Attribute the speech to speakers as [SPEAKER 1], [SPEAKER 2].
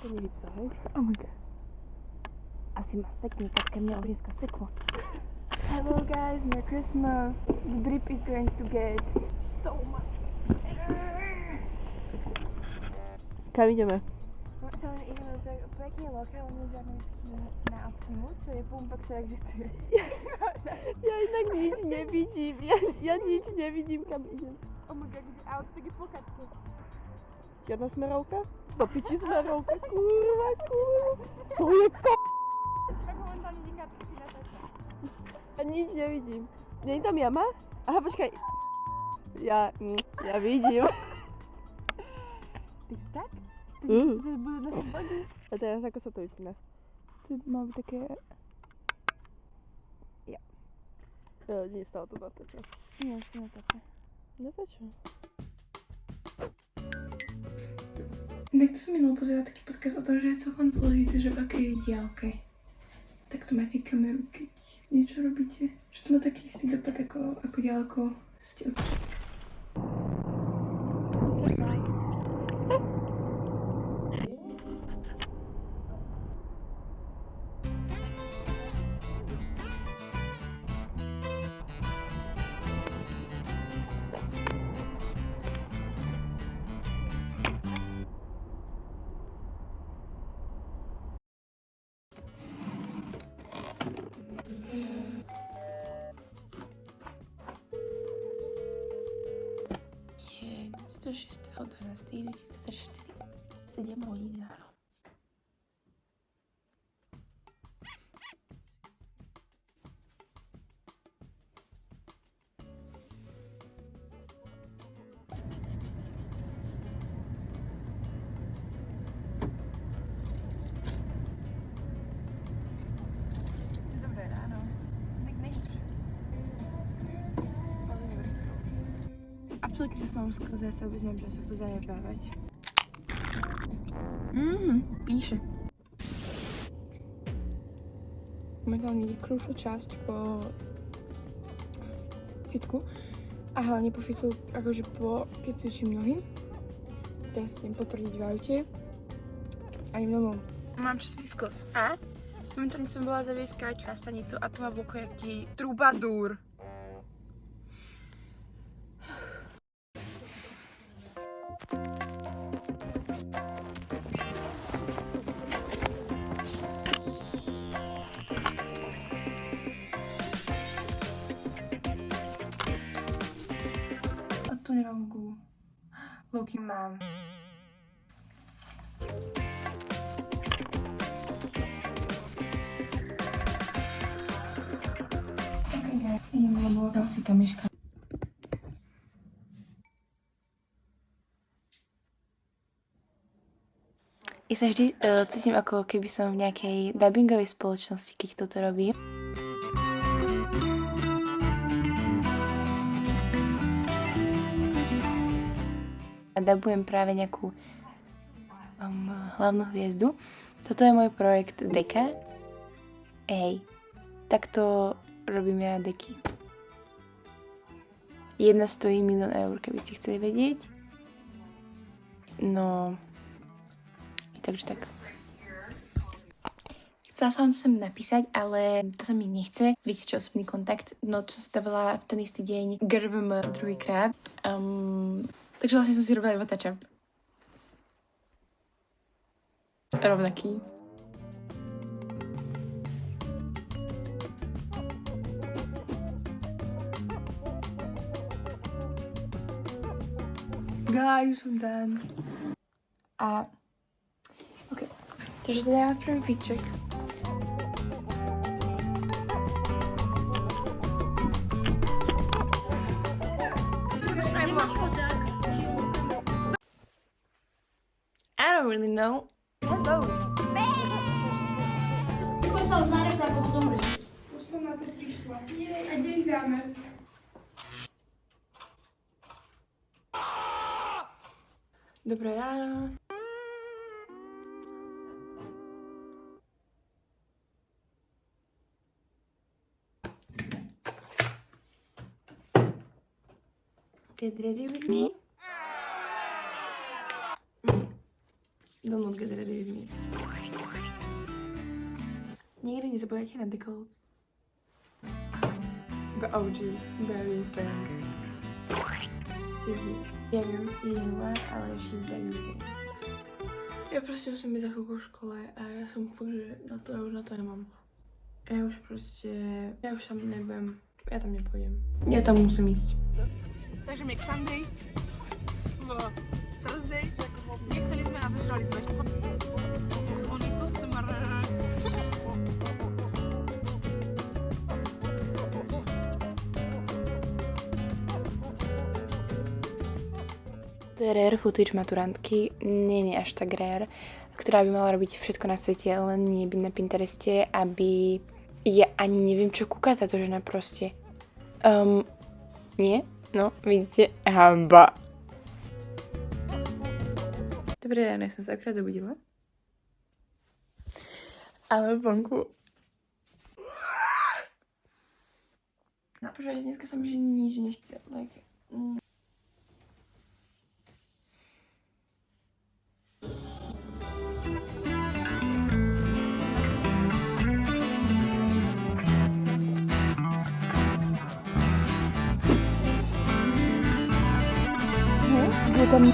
[SPEAKER 1] To nie hyb sa, hej?
[SPEAKER 2] Oh my god.
[SPEAKER 1] Asi ma sekne, Katka mňa už dneska seklo.
[SPEAKER 2] Hello guys, Merry Christmas. The drip is going to get so much better.
[SPEAKER 1] Kam ideme?
[SPEAKER 2] Momentálne ideme pekne lokálne, žiadne na Optimu, čo je pumpa, ktorá existuje.
[SPEAKER 1] Ja inak nič nevidím. Ja nič nevidím, kam idem.
[SPEAKER 2] Oh my god, ide auto, tak je pokačka.
[SPEAKER 1] Žiadna smerovka? Do piči smerovka, kurva. To je
[SPEAKER 2] Tak momentálne niká piči na tačka.
[SPEAKER 1] Ja nič nevidím. Nie je tam jama? Aha, počkaj. Ja vidím.
[SPEAKER 2] Ty tak?
[SPEAKER 1] To
[SPEAKER 2] budú naše body.
[SPEAKER 1] A teraz ako sa to vypína?
[SPEAKER 2] Tu má byť také...
[SPEAKER 1] Nie stalo to natáča.
[SPEAKER 2] Nie, ešte natáča.
[SPEAKER 1] Natáča.
[SPEAKER 2] Tak to som minul pozerala taký podcast o tom, že je celkom dôležité, že v akej diaľke. Tak to máte kameru, keď niečo robíte. Že to má taký istý dopad, ako ďaleko ste od všetka. Je 26.12.2024, 7 hodín ráno. Dobré ráno. Absolutně jsem skrze se obězním, že se to zanedbávať. Píše. Momentálne ide krušú časť po fitku a hlavne po fitku, akože keď cvičím nohy. Teraz idem potvrdiť v aute a idem domov. Mám čas výskos a momentálne som bola zavieskať na stanicu a tu má jaký trubadúr. Tu nemám gulu. Loki mám. Ok guys, idem, lebo Kelseyka myška. Ja sa vždy cítim, ako keby som v nejakej dubbingovej spoločnosti, keď toto robím. A dabujem práve nejakú hlavnú hviezdu. Toto je môj projekt Deka. Takto robím ja deky. Jedna stojí 1 000 000 eur, keby ste chceli vedieť. No, takže tak. Chcela som sem napísať, ale to sa mi nechce. Viete čo, osobný kontakt. No, čo sa dávala v ten istý deň grvm druhýkrát. Takže vlastne som si robila iba touch-up. Rovnaký. Guys, I'm done. A... OK. Takže teda ja vám spravím fit check. I don't really know.
[SPEAKER 1] Hello.
[SPEAKER 3] Ako sa už nárepla, ako zomrieš.
[SPEAKER 2] Už som na to prišla. Nie, a kde ich dáme? Dobré ráno. Get ready with me. Do not get ready with me. Nikdy nezabudajte na Decol. OG, very fans. Ja viem, je nula, ale she's back in the game. Ja proste musím byť za chvíľku v škole a ja som fakt, že na to, ja už na to nemám. Ja už tam nebudem, ja tam nepôjdem. Ja tam musím ísť. Takže Mac Sunday, Thursday, nechceli sme a zožrali sme ešte. Oni sú smrť. To je rare footage maturantky, nie až tak rare, ktorá by mala robiť všetko na svete, len nie byť na Pintereste, aby... Ja ani neviem, čo kúka táto žena proste. Nie? No, vidíte, hamba. Dobré ráno, som sa akorát zobudila. Ale vonku... No, počúvaj, dneska sa mi že nič nechce. Like,
[SPEAKER 1] Tam